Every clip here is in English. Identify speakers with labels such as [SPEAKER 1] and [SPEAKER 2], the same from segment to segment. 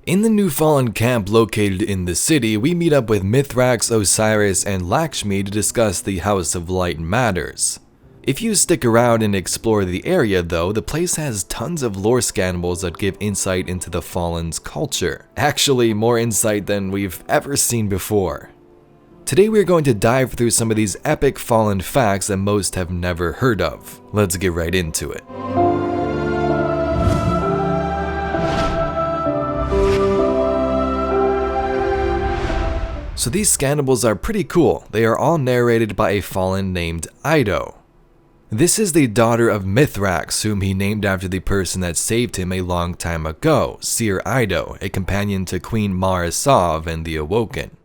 [SPEAKER 1] In the new Fallen camp located in the city, we meet up with Mithtrax, Osiris, and Eliksni to discuss the House of Light matters. If you stick around and explore the area though, the place has tons of lore scannables that give insight into the Fallen's culture. Actually, more insight than we've ever seen before. Today we're going to dive through some of these epic Fallen facts that most have never heard of. Let's get right into it. So these scannables are pretty cool. They are all narrated by a Fallen named Ido. This is the daughter of Mithtrax, whom he named after the person that saved him a long time ago, Seer Ido, a companion to Queen Mara Sov and the Awoken.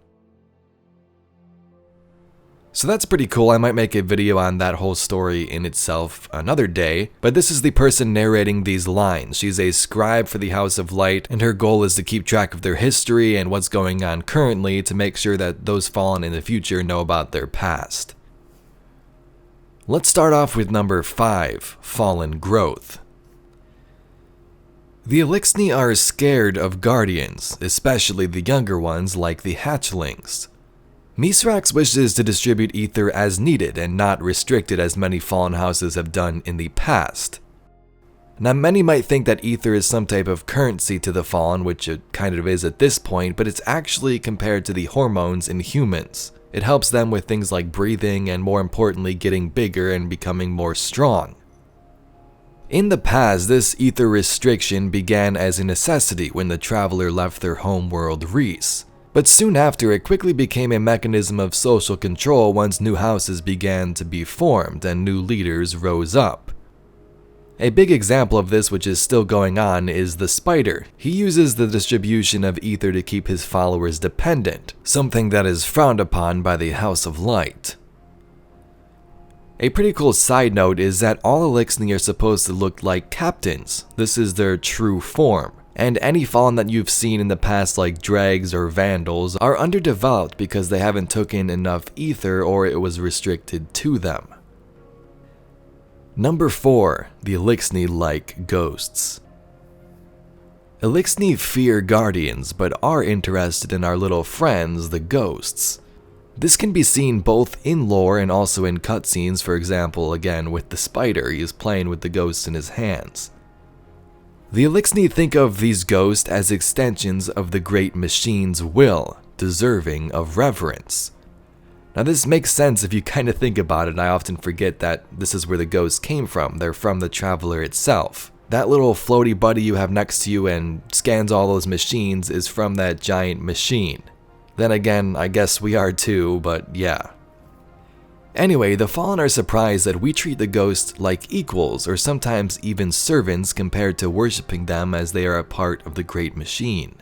[SPEAKER 1] So that's pretty cool. I might make a video on that whole story in itself another day, but this is the person narrating these lines. She's a scribe for the House of Light, and her goal is to keep track of their history and what's going on currently to make sure that those fallen in the future know about their past. Let's start off with number 5, Fallen Growth. The Eliksni are scared of guardians, especially the younger ones like the Hatchlings. Mithtrax wishes to distribute ether as needed and not restricted as many fallen houses have done in the past. Now many might think that ether is some type of currency to the fallen, which it kind of is at this point, but it's actually compared to the hormones in humans. It helps them with things like breathing and more importantly getting bigger and becoming more strong. In the past, this ether restriction began as a necessity when the traveler left their homeworld Reese. But soon after, it quickly became a mechanism of social control once new houses began to be formed and new leaders rose up. A big example of this, which is still going on, is the Spider. He uses the distribution of ether to keep his followers dependent, something that is frowned upon by the House of Light. A pretty cool side note is that all Eliksni are supposed to look like captains. This is their true form. And any fallen that you've seen in the past like dregs or vandals are underdeveloped because they haven't taken enough ether or it was restricted to them. Number 4, the Eliksni like ghosts. Eliksni fear guardians but are interested in our little friends, the ghosts. This can be seen both in lore and also in cutscenes, for example again with the Spider, he is playing with the ghosts in his hands. The Eliksni think of these ghosts as extensions of the great machine's will, deserving of reverence. Now this makes sense if you kind of think about it. I often forget that this is where the ghosts came from. They're from the traveler itself. That little floaty buddy you have next to you and scans all those machines is from that giant machine. Then again, I guess we are too, but yeah. Anyway, the Fallen are surprised that we treat the ghosts like equals or sometimes even servants compared to worshipping them as they are a part of the great machine.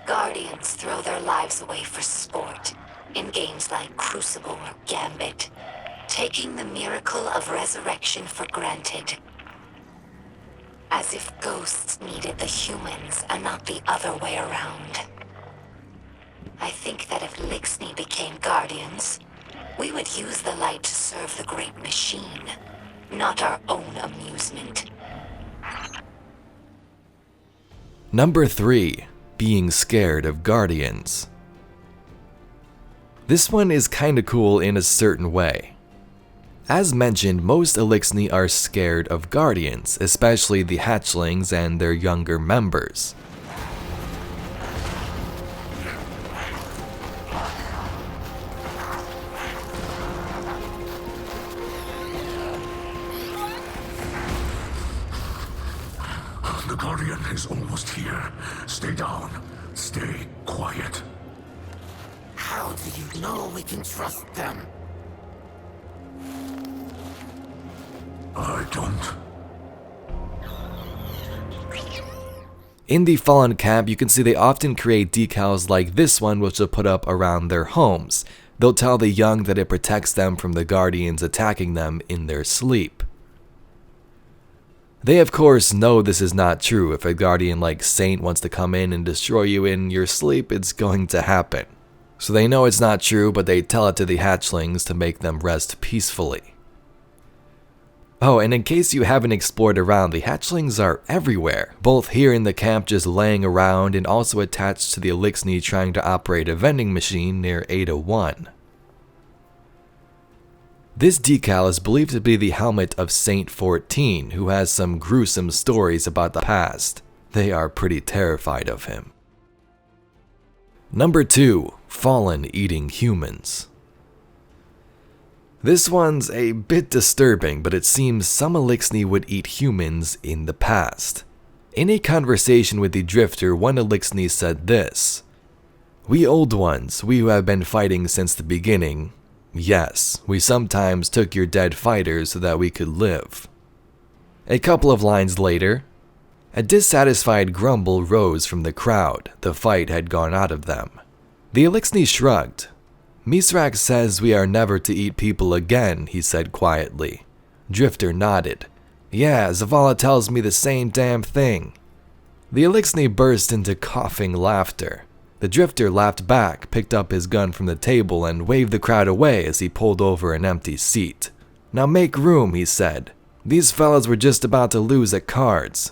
[SPEAKER 2] Guardians throw their lives away for sport, in games like Crucible or Gambit, taking the miracle of resurrection for granted. As if ghosts needed the humans and not the other way around. I think that if Eliksni became guardians, we would use the light to serve the great machine, not our own amusement.
[SPEAKER 1] Number 3, being scared of guardians. This one is kinda cool in a certain way. As mentioned, most Eliksni are scared of guardians, especially the Hatchlings and their younger members.
[SPEAKER 3] The Guardian is almost here. Stay down. Stay quiet.
[SPEAKER 4] How do you know we can trust them?
[SPEAKER 3] I don't.
[SPEAKER 1] In the Fallen camp, you can see they often create decals like this one, which they'll put up around their homes. They'll tell the young that it protects them from the guardians attacking them in their sleep. They of course know this is not true. If a guardian like Saint wants to come in and destroy you in your sleep, it's going to happen. So they know it's not true, but they tell it to the Hatchlings to make them rest peacefully. Oh, and in case you haven't explored around, the hatchlings are everywhere, both here in the camp just laying around and also attached to the Eliksni trying to operate a vending machine near Ada 1. This decal is believed to be the helmet of Saint 14, who has some gruesome stories about the past. They are pretty terrified of him. Number 2. Fallen eating humans. This one's a bit disturbing, but it seems some Eliksni would eat humans in the past. In a conversation with the Drifter, one Eliksni said this: "We old ones, we who have been fighting since the beginning, yes, we sometimes took your dead fighters so that we could live." A couple of lines later, a dissatisfied grumble rose from the crowd. The fight had gone out of them. The Eliksni shrugged. "Mithtrax says we are never to eat people again," he said quietly. Drifter nodded. "Yeah, Zavala tells me the same damn thing." The Eliksni burst into coughing laughter. The Drifter laughed back, picked up his gun from the table, and waved the crowd away as he pulled over an empty seat. "Now make room," he said. "These fellas were just about to lose at cards."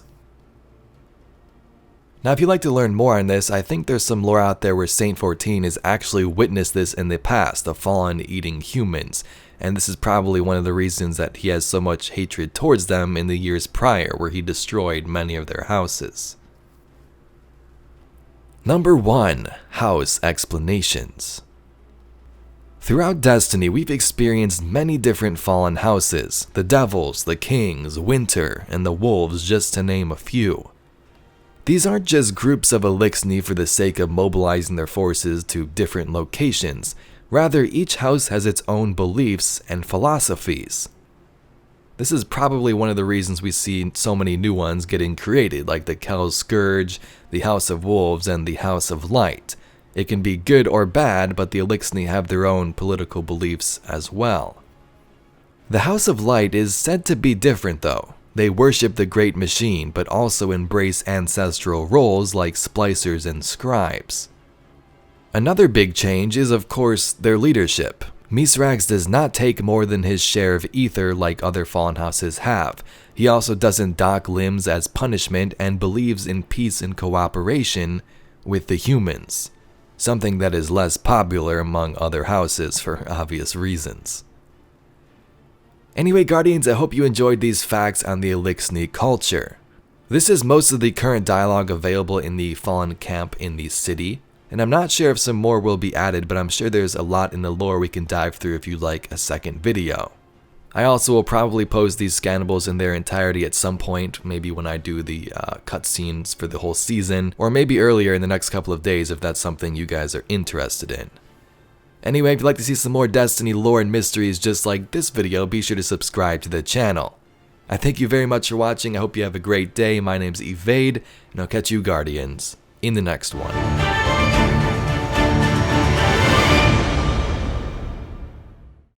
[SPEAKER 1] Now, if you'd like to learn more on this, I think there's some lore out there where Saint 14 has actually witnessed this in the past, the Fallen eating humans, and this is probably one of the reasons that he has so much hatred towards them in the years prior, where he destroyed many of their houses. Number 1. House explanations. Throughout Destiny, we've experienced many different fallen houses: the Devils, the Kings, Winter, and the Wolves, just to name a few. These aren't just groups of Eliksni for the sake of mobilizing their forces to different locations. Rather, each house has its own beliefs and philosophies. This is probably one of the reasons we see so many new ones getting created, like the Kel's Scourge, the House of Wolves, and the House of Light. It can be good or bad, but the Eliksni have their own political beliefs as well. The House of Light is said to be different though. They worship the Great Machine, but also embrace ancestral roles like Splicers and Scribes. Another big change is, of course, their leadership. Mithtrax does not take more than his share of ether like other fallen houses have. He also doesn't dock limbs as punishment and believes in peace and cooperation with the humans, something that is less popular among other houses for obvious reasons. Anyway, Guardians, I hope you enjoyed these facts on the Eliksni culture. This is most of the current dialogue available in the Fallen camp in the city, and I'm not sure if some more will be added, but I'm sure there's a lot in the lore we can dive through if you'd like a second video. I also will probably post these scannables in their entirety at some point, maybe when I do the cutscenes for the whole season, or maybe earlier in the next couple of days if that's something you guys are interested in. Anyway, if you'd like to see some more Destiny lore and mysteries just like this video, be sure to subscribe to the channel. I thank you very much for watching. I hope you have a great day. My name's Evade, and I'll catch you, Guardians, in the next one.